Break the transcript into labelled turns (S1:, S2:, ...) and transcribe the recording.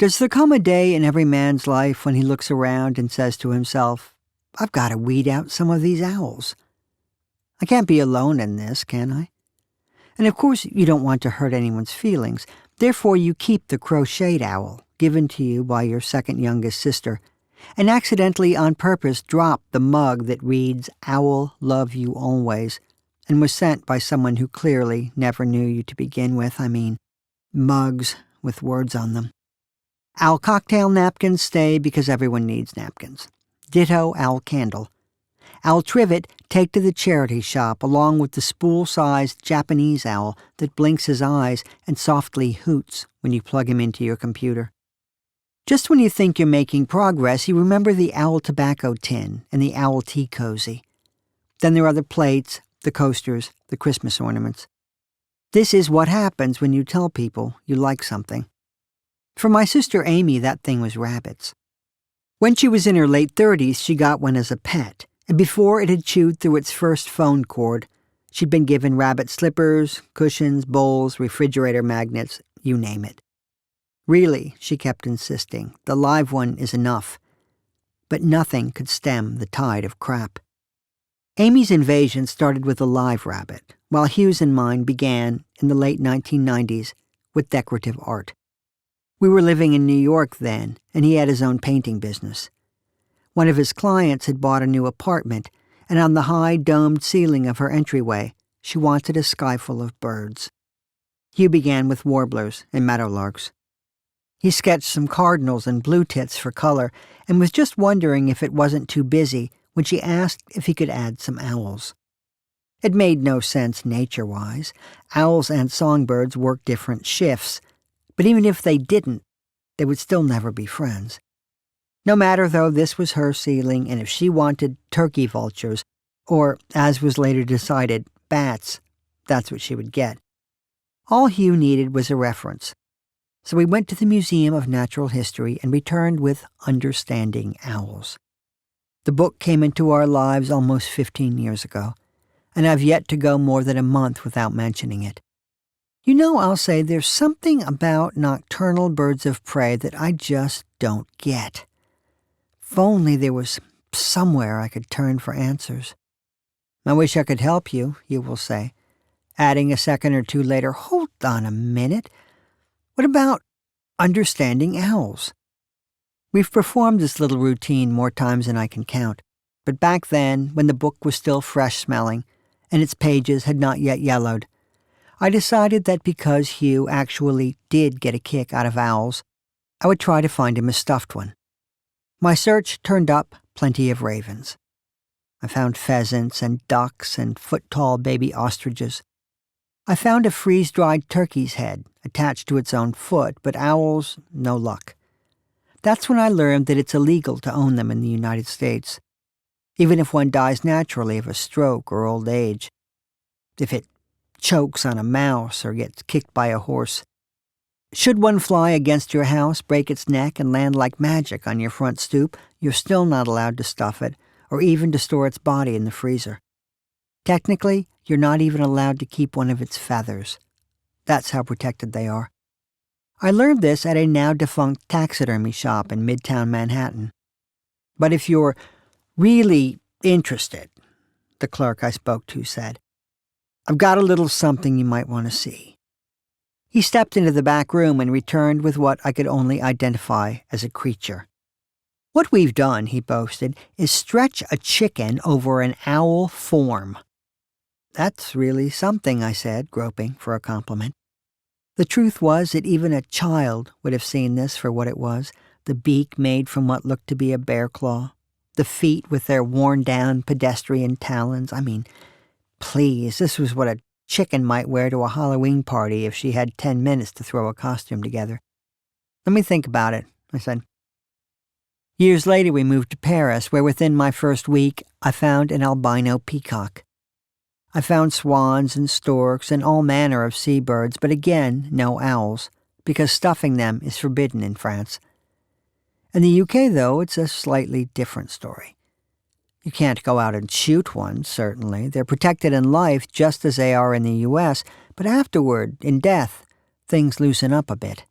S1: Does there come a day in every man's life when he looks around and says to himself, I've got to weed out some of these owls? I can't be alone in this, can I? And of course you don't want to hurt anyone's feelings. Therefore you keep the crocheted owl, given to you by your second youngest sister, and accidentally on purpose drop the mug that reads, Owl, love you always, and was sent by someone who clearly never knew you to begin with. I mean, mugs with words on them. Owl cocktail napkins stay because everyone needs napkins. Ditto owl candle. Owl trivet take to the charity shop along with the spool-sized Japanese owl that blinks his eyes and softly hoots when you plug him into your computer. Just when you think you're making progress, you remember the owl tobacco tin and the owl tea cozy. Then there are the plates, the coasters, the Christmas ornaments. This is what happens when you tell people you like something. For my sister Amy, that thing was rabbits. When she was in her late 30s, she got one as a pet, and before it had chewed through its first phone cord, she'd been given rabbit slippers, cushions, bowls, refrigerator magnets, you name it. Really, she kept insisting, the live one is enough. But nothing could stem the tide of crap. Amy's invasion started with a live rabbit, while Hugh's and mine began in the late 1990s with decorative art. We were living in New York then, and he had his own painting business. One of his clients had bought a new apartment, and on the high domed ceiling of her entryway, she wanted a sky full of birds. Hugh began with warblers and meadowlarks. He sketched some cardinals and blue tits for color, and was just wondering if it wasn't too busy when she asked if he could add some owls. It made no sense nature-wise. Owls and songbirds work different shifts, but even if they didn't, they would still never be friends. No matter, though, this was her ceiling, and if she wanted turkey vultures, or, as was later decided, bats, that's what she would get. All Hugh needed was a reference. So we went to the Museum of Natural History and returned with Understanding Owls. The book came into our lives almost 15 years ago, and I've yet to go more than a month without mentioning it. You know, I'll say there's something about nocturnal birds of prey that I just don't get. If only there was somewhere I could turn for answers. I wish I could help you, you will say, adding a second or two later, hold on a minute. What about understanding owls? We've performed this little routine more times than I can count, but back then, when the book was still fresh-smelling and its pages had not yet yellowed, I decided that because Hugh actually did get a kick out of owls, I would try to find him a stuffed one. My search turned up plenty of ravens. I found pheasants and ducks and foot-tall baby ostriches. I found a freeze-dried turkey's head attached to its own foot, but owls, no luck. That's when I learned that it's illegal to own them in the United States, even if one dies naturally of a stroke or old age. If it chokes on a mouse or gets kicked by a horse. Should one fly against your house, break its neck, and land like magic on your front stoop, you're still not allowed to stuff it or even to store its body in the freezer. Technically, you're not even allowed to keep one of its feathers. That's how protected they are. I learned this at a now-defunct taxidermy shop in Midtown Manhattan. But if you're really interested, the clerk I spoke to said, I've got a little something you might want to see. He stepped into the back room and returned with what I could only identify as a creature. What we've done, he boasted, is stretch a chicken over an owl form. That's really something, I said, groping for a compliment. The truth was that even a child would have seen this for what it was, the beak made from what looked to be a bear claw, the feet with their worn-down pedestrian talons. I mean, please, this was what a chicken might wear to a Halloween party if she had 10 minutes to throw a costume together. Let me think about it, I said. Years later, we moved to Paris, where within my first week, I found an albino peacock. I found swans and storks and all manner of seabirds, but again, no owls, because stuffing them is forbidden in France. In the UK, though, it's a slightly different story. You can't go out and shoot one, certainly. They're protected in life just as they are in the US, but afterward, in death, things loosen up a bit.